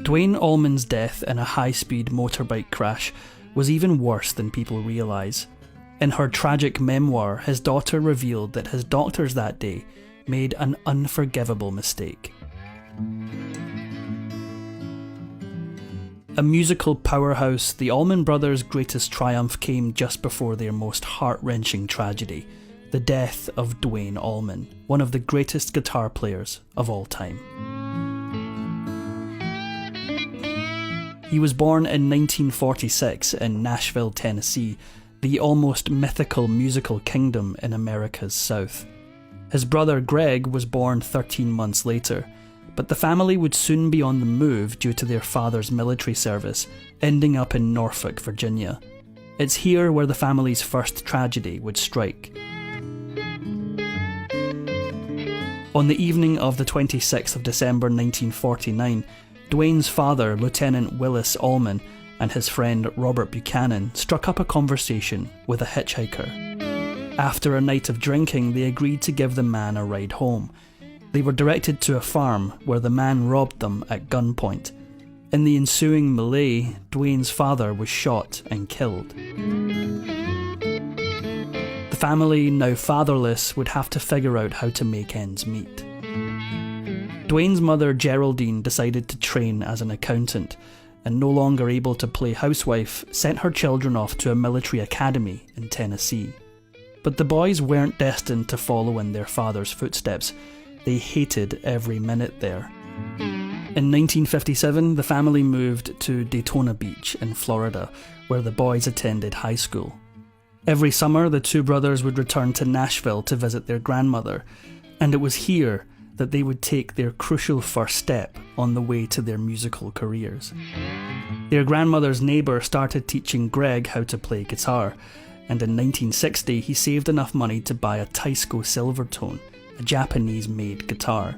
Duane Allman's death in a high-speed motorbike crash was even worse than people realise. In her tragic memoir, his daughter revealed that his doctors that day made an unforgivable mistake. A musical powerhouse, the Allman Brothers' greatest triumph came just before their most heart-wrenching tragedy, the death of Duane Allman, one of the greatest guitar players of all time. He was born in 1946 in Nashville, Tennessee, the almost mythical musical kingdom in America's South. His brother Greg was born 13 months later, but the family would soon be on the move due to their father's military service, ending up in Norfolk, Virginia. It's here where the family's first tragedy would strike. On the evening of the 26th of December 1949, Duane's father, Lieutenant Willis Allman, and his friend Robert Buchanan struck up a conversation with a hitchhiker. After a night of drinking, they agreed to give the man a ride home. They were directed to a farm where the man robbed them at gunpoint. In the ensuing melee, Duane's father was shot and killed. The family, now fatherless, would have to figure out how to make ends meet. Duane's mother, Geraldine, decided to train as an accountant, and no longer able to play housewife, sent her children off to a military academy in Tennessee. But the boys weren't destined to follow in their father's footsteps. They hated every minute there. In 1957, the family moved to Daytona Beach in Florida, where the boys attended high school. Every summer, the two brothers would return to Nashville to visit their grandmother, and it was here that they would take their crucial first step on the way to their musical careers. Their grandmother's neighbour started teaching Greg how to play guitar, and in 1960 he saved enough money to buy a Teisco Silvertone, a Japanese-made guitar.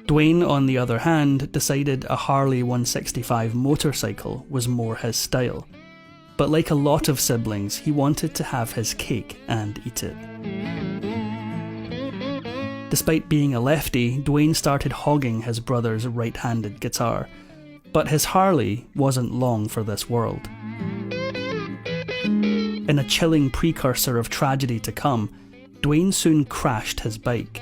Duane, on the other hand, decided a Harley 165 motorcycle was more his style. But like a lot of siblings, he wanted to have his cake and eat it. Despite being a lefty, Duane started hogging his brother's right-handed guitar, but his Harley wasn't long for this world. In a chilling precursor of tragedy to come, Duane soon crashed his bike.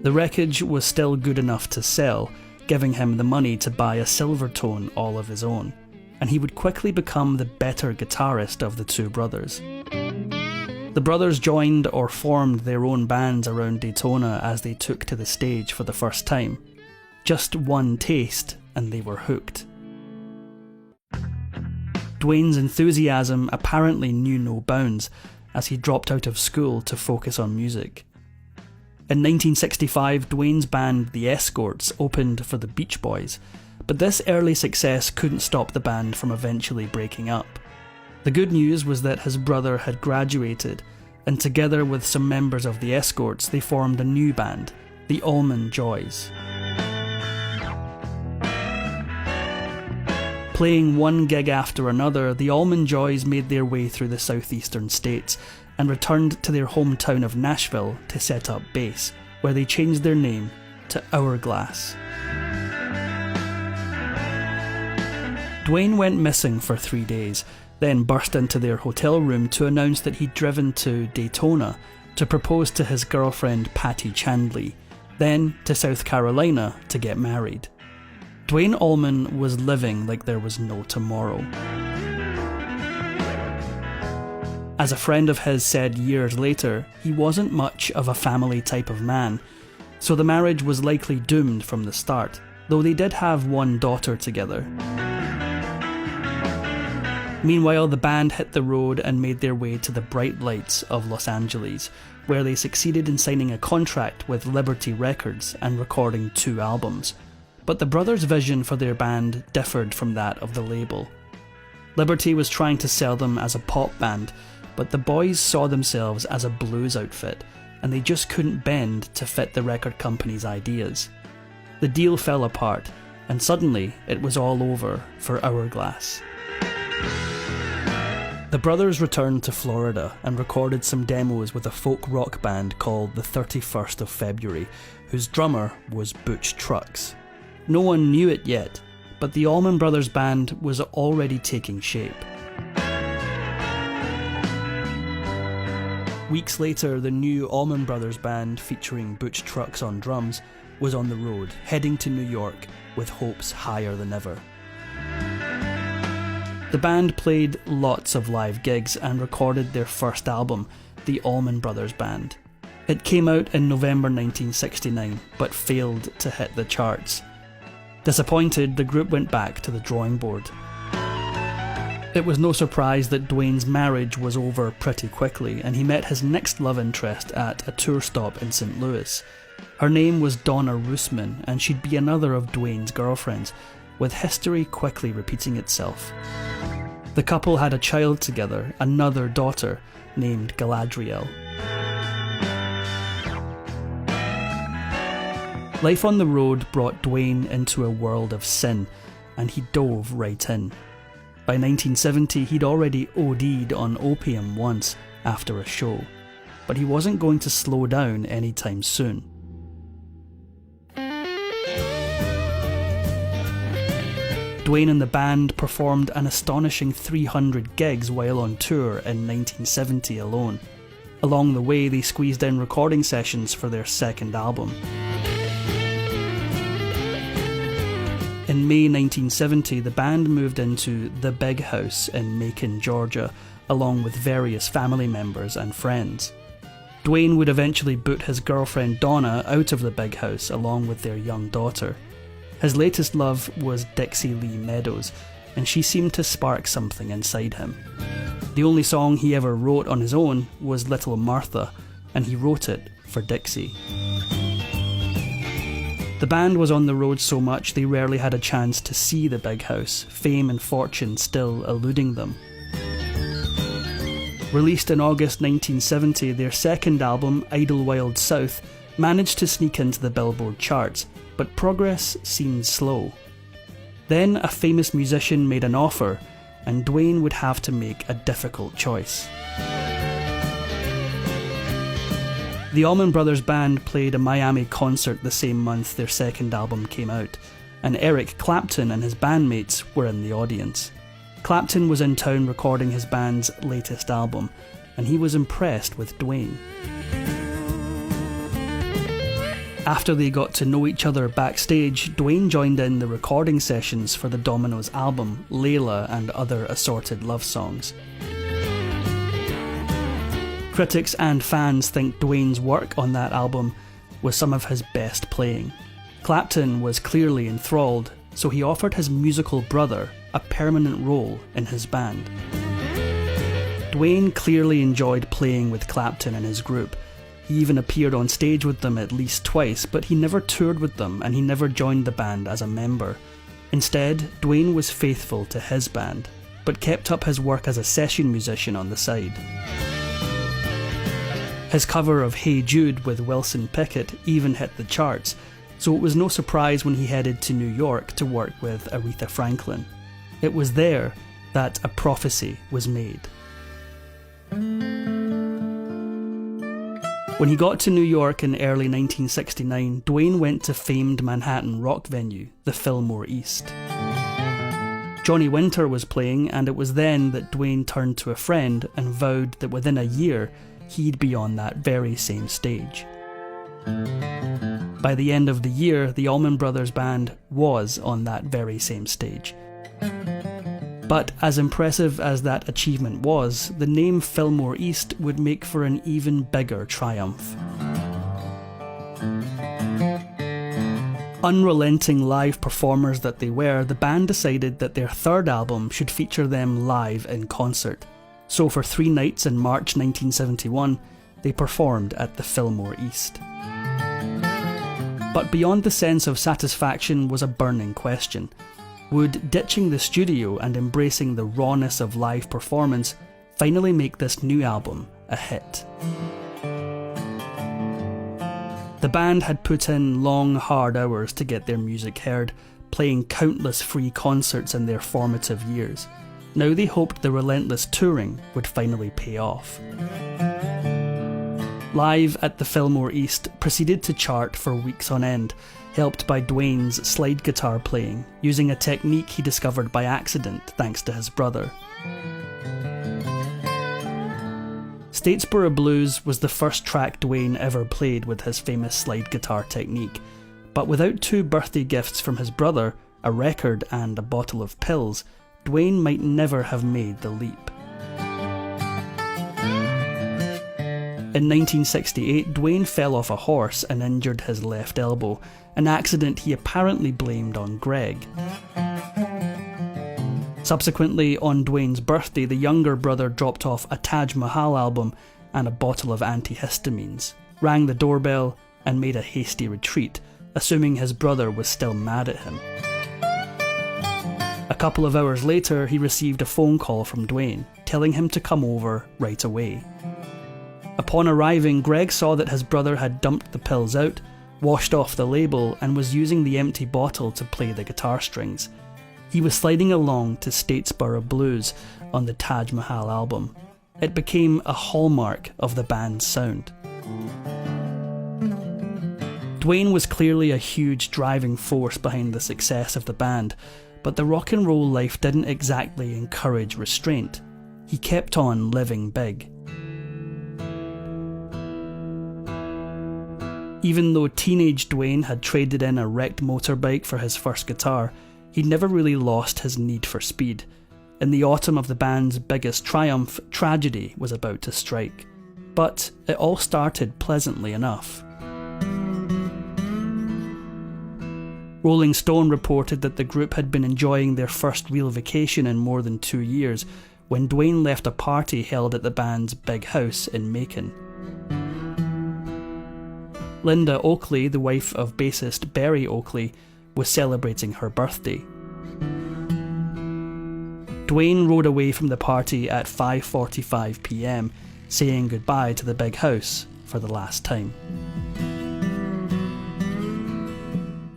The wreckage was still good enough to sell, giving him the money to buy a Silvertone all of his own, and he would quickly become the better guitarist of the two brothers. The brothers joined or formed their own bands around Daytona as they took to the stage for the first time. Just one taste and they were hooked. Duane's enthusiasm apparently knew no bounds as he dropped out of school to focus on music. In 1965, Duane's band The Escorts opened for the Beach Boys, but this early success couldn't stop the band from eventually breaking up. The good news was that his brother had graduated, and together with some members of The Escorts, they formed a new band, the Allman Joys. Playing one gig after another, the Allman Joys made their way through the southeastern states and returned to their hometown of Nashville to set up base, where they changed their name to Hourglass. Duane went missing for 3 days, then burst into their hotel room to announce that he'd driven to Daytona to propose to his girlfriend Patty Chandley, then to South Carolina to get married. Duane Allman was living like there was no tomorrow. As a friend of his said years later, he wasn't much of a family type of man, so the marriage was likely doomed from the start, though they did have one daughter together. Meanwhile, the band hit the road and made their way to the bright lights of Los Angeles, where they succeeded in signing a contract with Liberty Records and recording 2 albums. But the brothers' vision for their band differed from that of the label. Liberty was trying to sell them as a pop band, but the boys saw themselves as a blues outfit, and they just couldn't bend to fit the record company's ideas. The deal fell apart, and suddenly it was all over for Hourglass. The brothers returned to Florida and recorded some demos with a folk rock band called the 31st of February, whose drummer was Butch Trucks. No one knew it yet, but the Allman Brothers Band was already taking shape. Weeks later, the new Allman Brothers Band, featuring Butch Trucks on drums, was on the road, heading to New York with hopes higher than ever. The band played lots of live gigs and recorded their first album, the Allman Brothers Band. It came out in November 1969, but failed to hit the charts. Disappointed, the group went back to the drawing board. It was no surprise that Duane's marriage was over pretty quickly, and he met his next love interest at a tour stop in St. Louis. Her name was Donna Roosman, and she'd be another of Duane's girlfriends, with history quickly repeating itself. The couple had a child together, another daughter, named Galadriel. Life on the road brought Duane into a world of sin, and he dove right in. By 1970, he'd already OD'd on opium once after a show, but he wasn't going to slow down anytime soon. Duane and the band performed an astonishing 300 gigs while on tour in 1970 alone. Along the way, they squeezed in recording sessions for their second album. In May 1970, the band moved into the Big House in Macon, Georgia, along with various family members and friends. Duane would eventually boot his girlfriend Donna out of the Big House along with their young daughter. His latest love was Dixie Lee Meadows, and she seemed to spark something inside him. The only song he ever wrote on his own was Little Martha, and he wrote it for Dixie. The band was on the road so much they rarely had a chance to see the Big House, fame and fortune still eluding them. Released in August 1970, their second album, Idlewild South, managed to sneak into the Billboard charts, but progress seemed slow. Then a famous musician made an offer, and Duane would have to make a difficult choice. The Allman Brothers Band played a Miami concert the same month their second album came out, and Eric Clapton and his bandmates were in the audience. Clapton was in town recording his band's latest album, and he was impressed with Duane. After they got to know each other backstage, Duane joined in the recording sessions for the Dominoes album, Layla and other assorted love songs. Critics and fans think Duane's work on that album was some of his best playing. Clapton was clearly enthralled, so he offered his musical brother a permanent role in his band. Duane clearly enjoyed playing with Clapton and his group. He even appeared on stage with them at least twice, but he never toured with them and he never joined the band as a member. Instead, Duane was faithful to his band, but kept up his work as a session musician on the side. His cover of Hey Jude with Wilson Pickett even hit the charts, so it was no surprise when he headed to New York to work with Aretha Franklin. It was there that a prophecy was made. When he got to New York in early 1969, Duane went to famed Manhattan rock venue, the Fillmore East. Johnny Winter was playing, and it was then that Duane turned to a friend and vowed that within a year he'd be on that very same stage. By the end of the year, the Allman Brothers Band was on that very same stage. But as impressive as that achievement was, the name Fillmore East would make for an even bigger triumph. Unrelenting live performers that they were, the band decided that their third album should feature them live in concert. So for 3 nights in March 1971, they performed at the Fillmore East. But beyond the sense of satisfaction was a burning question. Would ditching the studio and embracing the rawness of live performance finally make this new album a hit? The band had put in long, hard hours to get their music heard, playing countless free concerts in their formative years. Now they hoped the relentless touring would finally pay off. Live at the Fillmore East proceeded to chart for weeks on end, helped by Duane's slide guitar playing, using a technique he discovered by accident thanks to his brother. Statesboro Blues was the first track Duane ever played with his famous slide guitar technique, but without 2 birthday gifts from his brother, a record and a bottle of pills, Duane might never have made the leap. In 1968, Duane fell off a horse and injured his left elbow, an accident he apparently blamed on Greg. Subsequently, on Duane's birthday, the younger brother dropped off a Taj Mahal album and a bottle of antihistamines, rang the doorbell, and made a hasty retreat, assuming his brother was still mad at him. A couple of hours later, he received a phone call from Duane, telling him to come over right away. Upon arriving, Greg saw that his brother had dumped the pills out, washed off the label, and was using the empty bottle to play the guitar strings. He was sliding along to Statesboro Blues on the Taj Mahal album. It became a hallmark of the band's sound. Duane was clearly a huge driving force behind the success of the band, but the rock and roll life didn't exactly encourage restraint. He kept on living big. Even though teenage Duane had traded in a wrecked motorbike for his first guitar, he never really lost his need for speed. In the autumn of the band's biggest triumph, tragedy was about to strike. But it all started pleasantly enough. Rolling Stone reported that the group had been enjoying their first real vacation in more than 2 years when Duane left a party held at the band's big house in Macon. Linda Oakley, the wife of bassist Berry Oakley, was celebrating her birthday. Duane rode away from the party at 5:45 p.m, saying goodbye to the big house for the last time.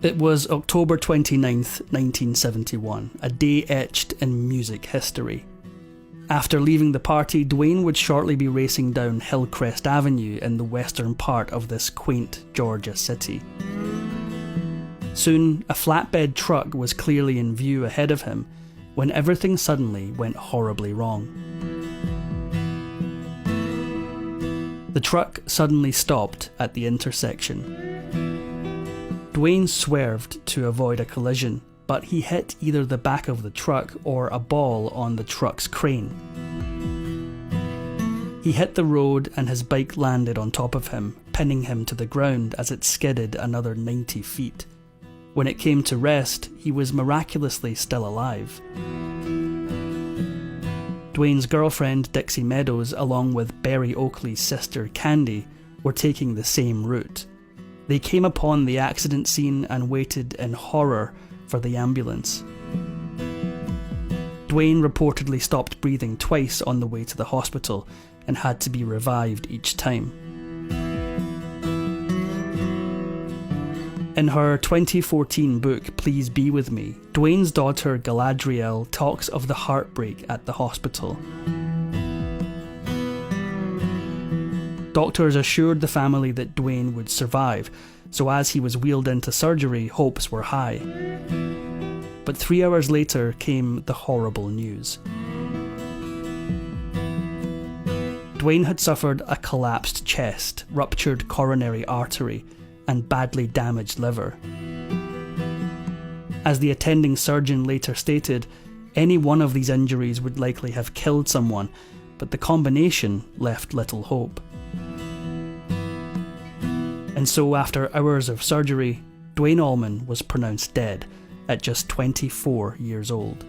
It was October 29th, 1971, a day etched in music history. After leaving the party, Duane would shortly be racing down Hillcrest Avenue in the western part of this quaint Georgia city. Soon, a flatbed truck was clearly in view ahead of him, when everything suddenly went horribly wrong. The truck suddenly stopped at the intersection. Duane swerved to avoid a collision, but he hit either the back of the truck or a ball on the truck's crane. He hit the road and his bike landed on top of him, pinning him to the ground as it skidded another 90 feet. When it came to rest, he was miraculously still alive. Duane's girlfriend, Dixie Meadows, along with Berry Oakley's sister, Candy, were taking the same route. They came upon the accident scene and waited in horror for the ambulance. Duane reportedly stopped breathing twice on the way to the hospital and had to be revived each time. In her 2014 book, Please Be With Me, Duane's daughter Galadriel talks of the heartbreak at the hospital. Doctors assured the family that Duane would survive, so as he was wheeled into surgery, hopes were high. But 3 hours later came the horrible news. Duane had suffered a collapsed chest, ruptured coronary artery, and badly damaged liver. As the attending surgeon later stated, any one of these injuries would likely have killed someone, but the combination left little hope. And so, after hours of surgery, Duane Allman was pronounced dead at just 24 years old.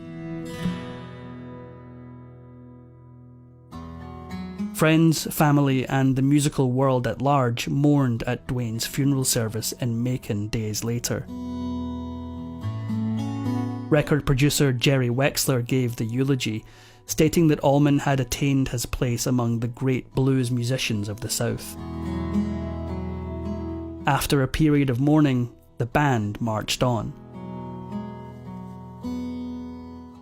Friends, family, and the musical world at large mourned at Duane's funeral service in Macon days later. Record producer Jerry Wexler gave the eulogy, stating that Allman had attained his place among the great blues musicians of the South. After a period of mourning, the band marched on.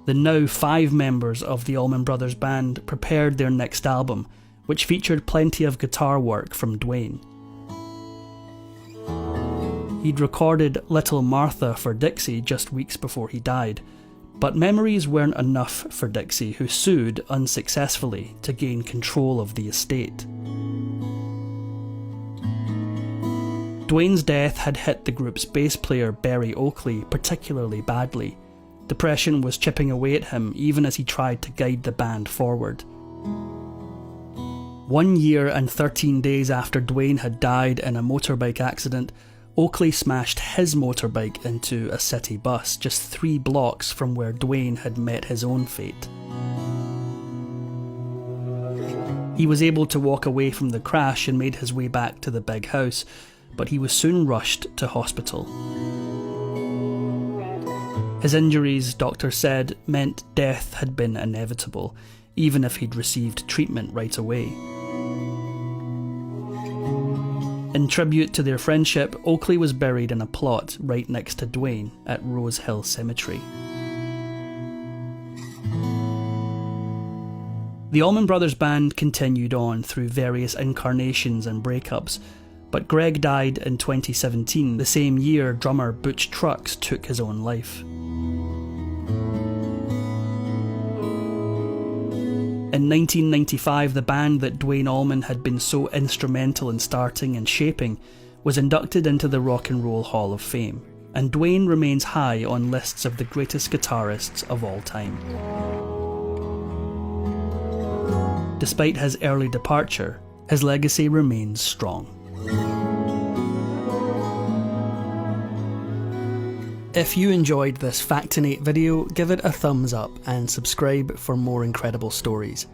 The now 5 members of the Allman Brothers Band prepared their next album, which featured plenty of guitar work from Duane. He'd recorded Little Martha for Dixie just weeks before he died, but memories weren't enough for Dixie, who sued unsuccessfully to gain control of the estate. Duane's death had hit the group's bass player Berry Oakley particularly badly. Depression was chipping away at him even as he tried to guide the band forward. 1 year and 13 days after Duane had died in a motorbike accident, Oakley smashed his motorbike into a city bus just 3 blocks from where Duane had met his own fate. He was able to walk away from the crash and made his way back to the big house, but he was soon rushed to hospital. His injuries, doctors said, meant death had been inevitable, even if he'd received treatment right away. In tribute to their friendship, Oakley was buried in a plot right next to Duane at Rose Hill Cemetery. The Allman Brothers Band continued on through various incarnations and breakups, but Greg died in 2017, the same year drummer Butch Trucks took his own life. In 1995, the band that Duane Allman had been so instrumental in starting and shaping was inducted into the Rock and Roll Hall of Fame, and Duane remains high on lists of the greatest guitarists of all time. Despite his early departure, his legacy remains strong. If you enjoyed this Factinate video, give it a thumbs up and subscribe for more incredible stories.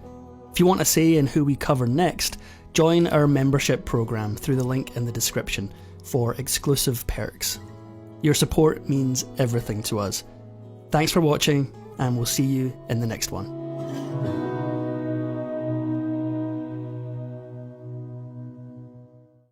If you want a say in who we cover next, join our membership program through the link in the description for exclusive perks. Your support means everything to us. Thanks for watching, and we'll see you in the next one.